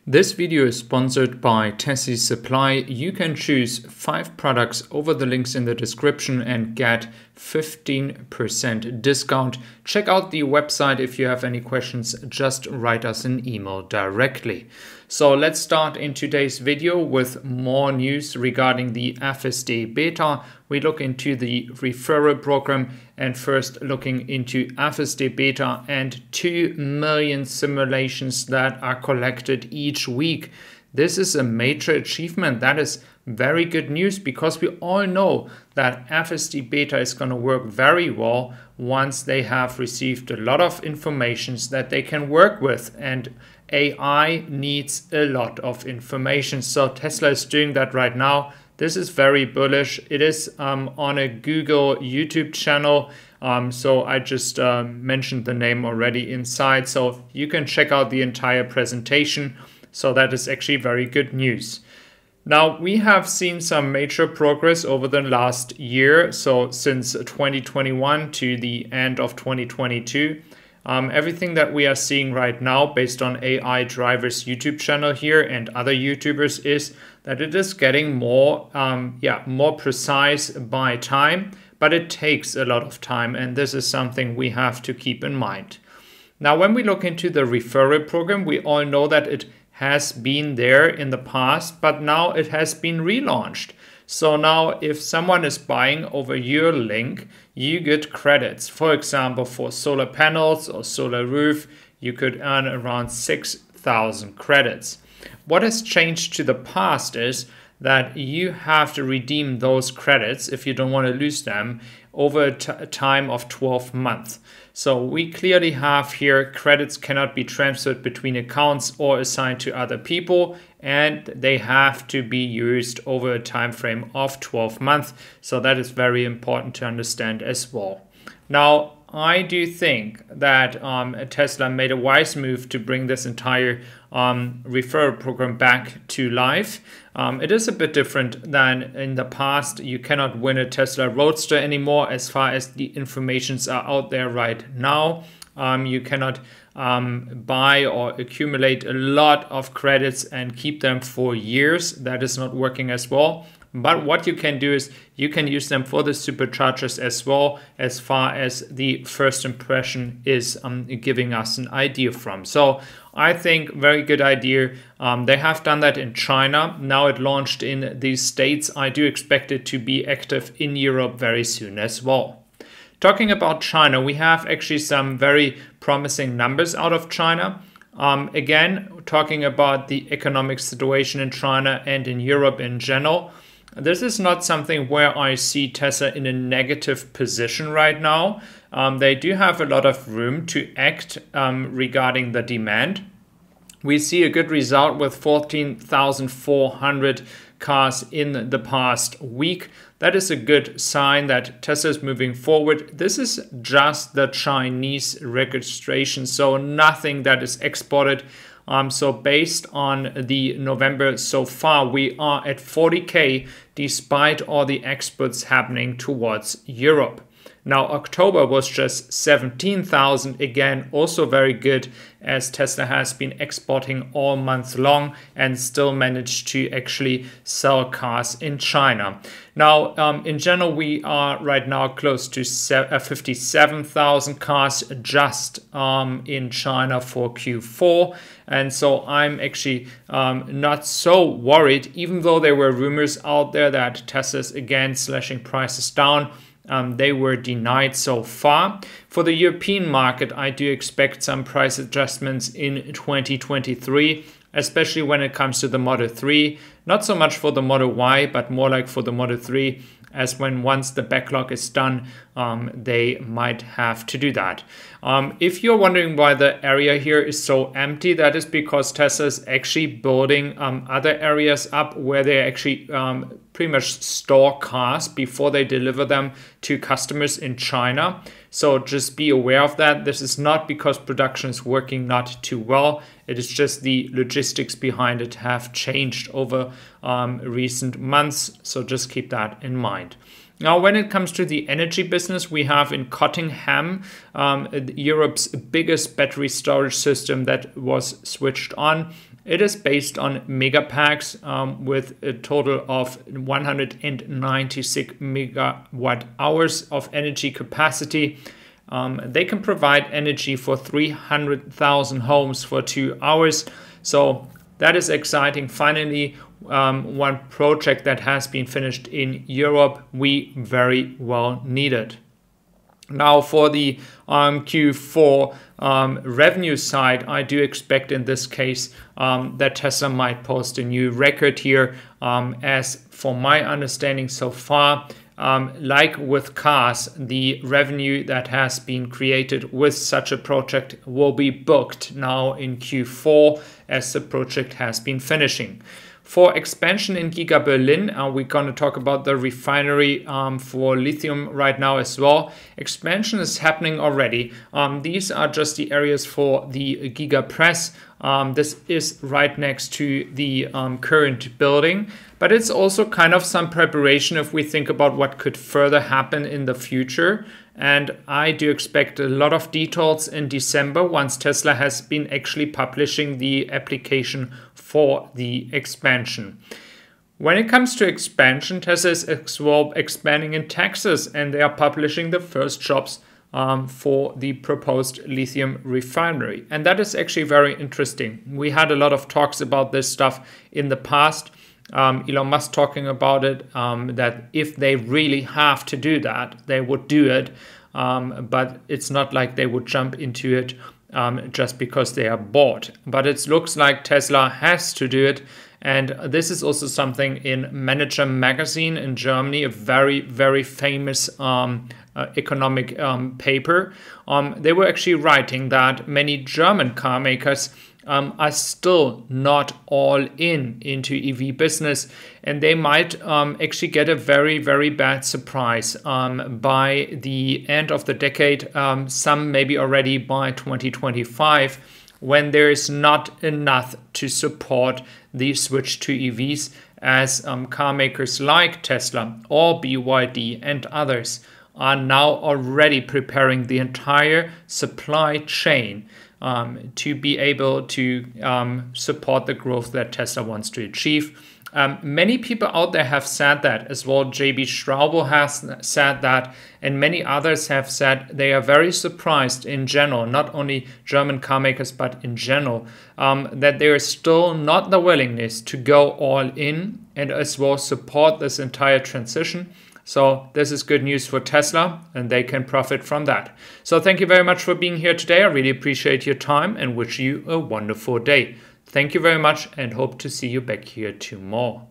This video is sponsored by Tessie Supply. You can choose 5 products over the links in the description and get 15% discount. Check out the website. If you have any questions, just write us an email directly. So let's start in today's video with more news regarding the FSD Beta. We look into the Referral Program and first looking into FSD Beta and 2 million simulations that are collected each week. This is a major achievement. That is very good news because we all know that FSD Beta is going to work very well once they have received a lot of information that they can work with, and AI needs a lot of information. So Tesla is doing that right now. This is very bullish. It is on a Google YouTube channel. So I just mentioned the name already inside. So you can check out the entire presentation. So that is actually very good news. Now, we have seen some major progress over the last year. So since 2021 to the end of 2022. Everything that we are seeing right now based on AI Driver's YouTube channel here and other YouTubers is that it is getting more precise by time, but it takes a lot of time, and this is something we have to keep in mind. Now, when we look into the Referral Program, we all know that it has been there in the past, but now it has been relaunched. So now if someone is buying over your link, you get credits. For example, for solar panels or solar roof, you could earn around 6,000 credits. What has changed to the past is that you have to redeem those credits if you don't want to lose them over a time of 12 months. So we clearly have here credits cannot be transferred between accounts or assigned to other people, and they have to be used over a time frame of 12 months. So that is very important to understand as well. Now, I do think that Tesla made a wise move to bring this entire referral program back to life. It is a bit different than in the past. You cannot win a Tesla Roadster anymore as far as the informations are out there right now. You cannot buy or accumulate a lot of credits and keep them for years. That is not working as well. But what you can do is you can use them for the superchargers as well, as far as the first impression is giving us an idea from. So I think very good idea. They have done that in China. Now it launched in these states. I do expect it to be active in Europe very soon as well. Talking about China, we have actually some very promising numbers out of China. Again, talking about the economic situation in China and in Europe in general. This is not something where I see Tesla in a negative position right now. They do have a lot of room to act regarding the demand. We see a good result with 14,400 cars in the past week. That is a good sign that Tesla is moving forward. This is just the Chinese registration, so nothing that is exported. So based on the November so far, we are at 40K despite all the exports happening towards Europe. Now, October was just 17,000, again, also very good, as Tesla has been exporting all month long and still managed to actually sell cars in China. Now, in general, we are right now close to 57,000 cars just in China for Q4. And so I'm actually not so worried, even though there were rumors out there that Tesla's again slashing prices down. They were denied so far. For the European market, I do expect some price adjustments in 2023, especially when it comes to the Model 3. Not so much for the Model Y, but more like for the Model 3, as when once the backlog is done, they might have to do that. If you're wondering why the area here is so empty, that is because Tesla is actually building other areas up where they actually pretty much store cars before they deliver them to customers in China. So just be aware of that. This is not because production is working not too well. It is just the logistics behind it have changed over recent months. So just keep that in mind. Now, when it comes to the energy business, we have in Cottingham, Europe's biggest battery storage system that was switched on. It is based on megapacks with a total of 196 megawatt hours of energy capacity. They can provide energy for 300,000 homes for 2 hours. So that is exciting. Finally, one project that has been finished in Europe. We very well need it. Now for the Q4 revenue side, I do expect in this case that Tesla might post a new record here. As for my understanding so far, like with cars, the revenue that has been created with such a project will be booked now in Q4 as the project has been finishing. For expansion in Giga Berlin, we're going to talk about the refinery for lithium right now as well. Expansion is happening already. These are just the areas for the Giga Press. This is right next to the current building, but it's also kind of some preparation if we think about what could further happen in the future. And I do expect a lot of details in December once Tesla has been actually publishing the application for the expansion. When it comes to expansion, Tesla is as well expanding in Texas, and they are publishing the first jobs for the proposed lithium refinery. And that is actually very interesting. We had a lot of talks about this stuff in the past. Elon Musk talking about it, that if they really have to do that, they would do it. But it's not like they would jump into it just because they are bored. But it looks like Tesla has to do it. And this is also something in Manager magazine in Germany, a very, very famous economic paper. They were actually writing that many German car makers are still not all into EV business, and they might actually get a very, very bad surprise by the end of the decade, some maybe already by 2025, when there is not enough to support the switch to EVs, as car makers like Tesla or BYD and others are now already preparing the entire supply chain to be able to support the growth that Tesla wants to achieve. Many people out there have said that as well. JB Straubel has said that, and many others have said they are very surprised in general, not only German car makers, but in general, that there is still not the willingness to go all in and as well support this entire transition. So this is good news for Tesla, and they can profit from that. So thank you very much for being here today. I really appreciate your time and wish you a wonderful day. Thank you very much, and hope to see you back here tomorrow.